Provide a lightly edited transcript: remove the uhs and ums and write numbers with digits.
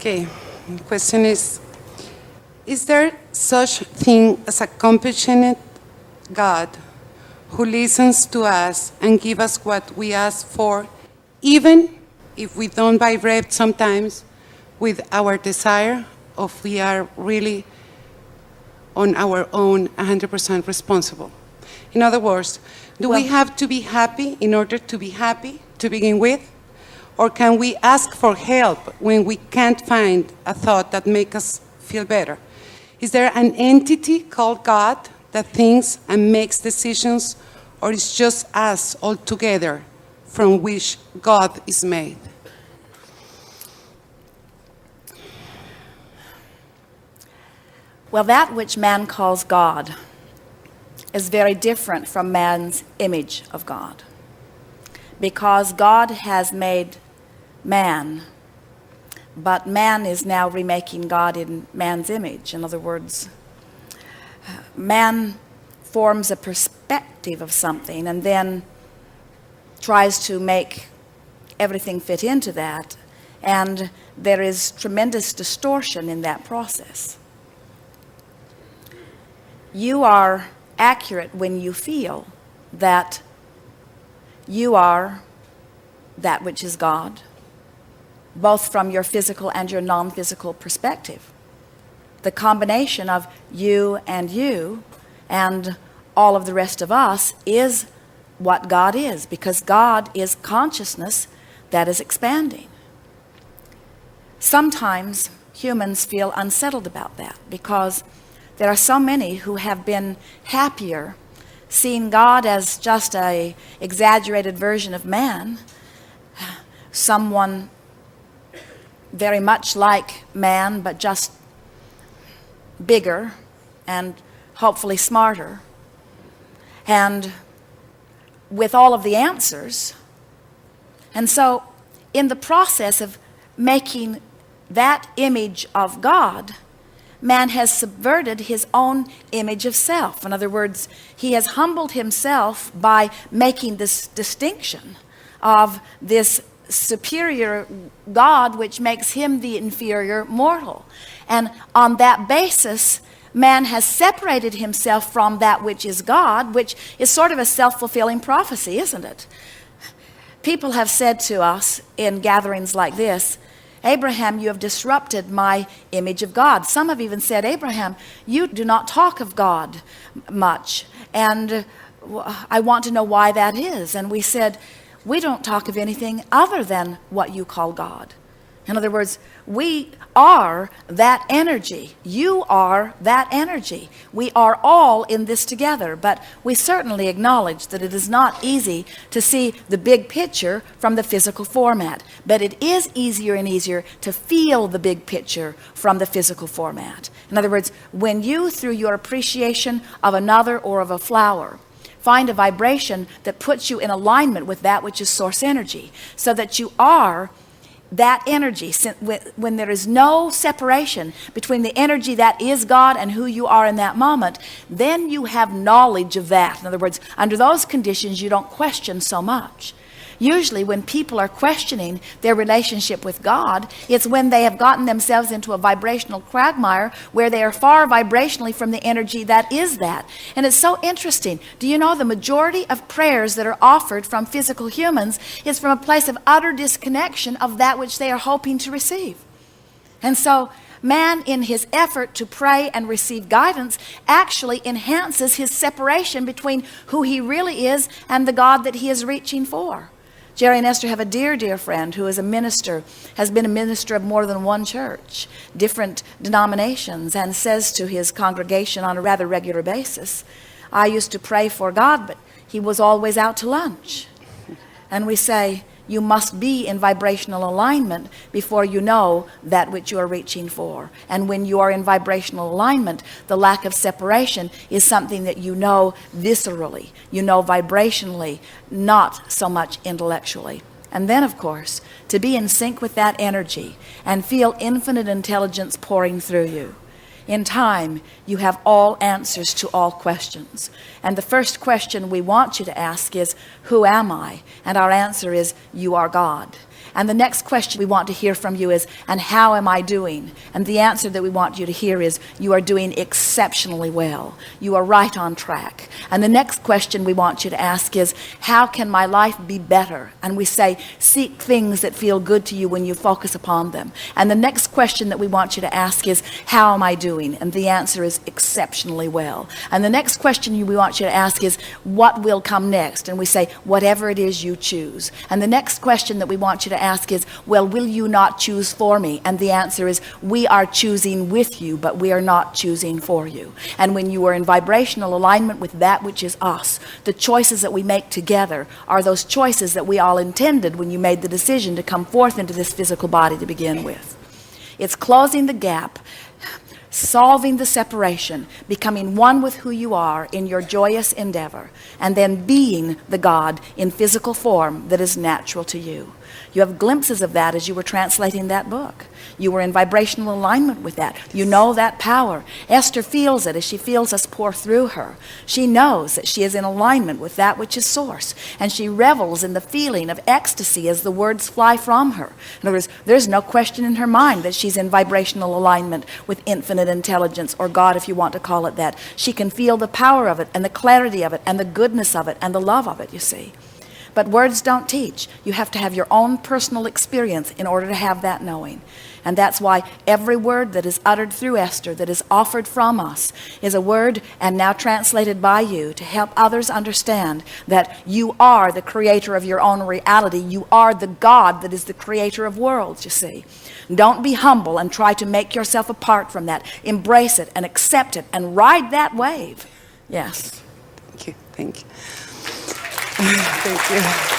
Okay, the question is there such thing as a compassionate God who listens to us and gives us what we ask for, even if we don't vibrate sometimes with our desire, or if we are really on our own 100% responsible? In other words, do we have to be happy in order to be happy to begin with? Or can we ask for help when we can't find a thought that makes us feel better? Is there an entity called God that thinks and makes decisions, or is just us all together from which God is made? Well, that which man calls God is very different from man's image of God, because God has made man, but man is now remaking God in man's image. In other words, man forms a perspective of something and then tries to make everything fit into that, and there is tremendous distortion in that process. You are accurate when you feel that you are that which is God, both from your physical and your non-physical perspective. The combination of you and all of the rest of us is what God is, because God is consciousness that is expanding. Sometimes humans feel unsettled about that, because there are so many who have been happier seeing God as just an exaggerated version of man, someone very much like man, but just bigger and hopefully smarter, and with all of the answers. And so in the process of making that image of God, man has subverted his own image of self. In other words, he has humbled himself by making this distinction of this superior God, which makes him the inferior mortal. And on that basis, man has separated himself from that which is God, which is sort of a self-fulfilling prophecy, isn't it? People have said to us in gatherings like this, Abraham, you have disrupted my image of God. Some have even said, Abraham, you do not talk of God much, and I want to know why that is. And we said, we don't talk of anything other than what you call God. In other words, we are that energy. You are that energy. We are all in this together, but we certainly acknowledge that it is not easy to see the big picture from the physical format, but it is easier and easier to feel the big picture from the physical format. In other words, when you, through your appreciation of another or of a flower, find a vibration that puts you in alignment with that which is source energy, so that you are that energy, when there is no separation between the energy that is God and who you are in that moment, then you have knowledge of that. In other words, under those conditions, you don't question so much. Usually when people are questioning their relationship with God, it's when they have gotten themselves into a vibrational quagmire where they are far vibrationally from the energy that is that. And it's so interesting. Do you know the majority of prayers that are offered from physical humans is from a place of utter disconnection of that which they are hoping to receive? And so man, in his effort to pray and receive guidance, actually enhances his separation between who he really is and the God that he is reaching for. Jerry and Esther have a dear, dear friend who is a minister, has been a minister of more than one church, different denominations, and says to his congregation on a rather regular basis, I used to pray for God, but he was always out to lunch. And we say, you must be in vibrational alignment before you know that which you are reaching for. And when you are in vibrational alignment, the lack of separation is something that you know viscerally, you know vibrationally, not so much intellectually. And then, of course, to be in sync with that energy and feel infinite intelligence pouring through you. In time, you have all answers to all questions. And the first question we want you to ask is, who am I? And our answer is, you are God. And the next question we want to hear from you is, and how am I doing? And the answer that we want you to hear is, you are doing exceptionally well. You are right on track. And the next question we want you to ask is, how can my life be better? And we say, seek things that feel good to you when you focus upon them. And the next question that we want you to ask is, how am I doing? And the answer is exceptionally well. And the next question we want you to ask is, what will come next? And we say, whatever it is you choose. And the next question that we want you to ask is, well, will you not choose for me? And the answer is, we are choosing with you, but we are not choosing for you. And when you are in vibrational alignment with that which is us, the choices that we make together are those choices that we all intended when you made the decision to come forth into this physical body to begin with. It's closing the gap, solving the separation, becoming one with who you are in your joyous endeavor, and then being the God in physical form that is natural to you. You have glimpses of that as you were translating that book. You were in vibrational alignment with that. You know that power. Esther feels it as she feels us pour through her. She knows that she is in alignment with that which is source, and she revels in the feeling of ecstasy as the words fly from her. In other words, there's no question in her mind that she's in vibrational alignment with infinite intelligence, or God if you want to call it that. She can feel the power of it and the clarity of it and the goodness of it and the love of it, you see. But words don't teach. You have to have your own personal experience in order to have that knowing. And that's why every word that is uttered through Esther, that is offered from us, is a word and now translated by you to help others understand that you are the creator of your own reality. You are the God that is the creator of worlds, you see. Don't be humble and try to make yourself apart from that. Embrace it and accept it and ride that wave. Yes. Thank you. Thank you. Thank you.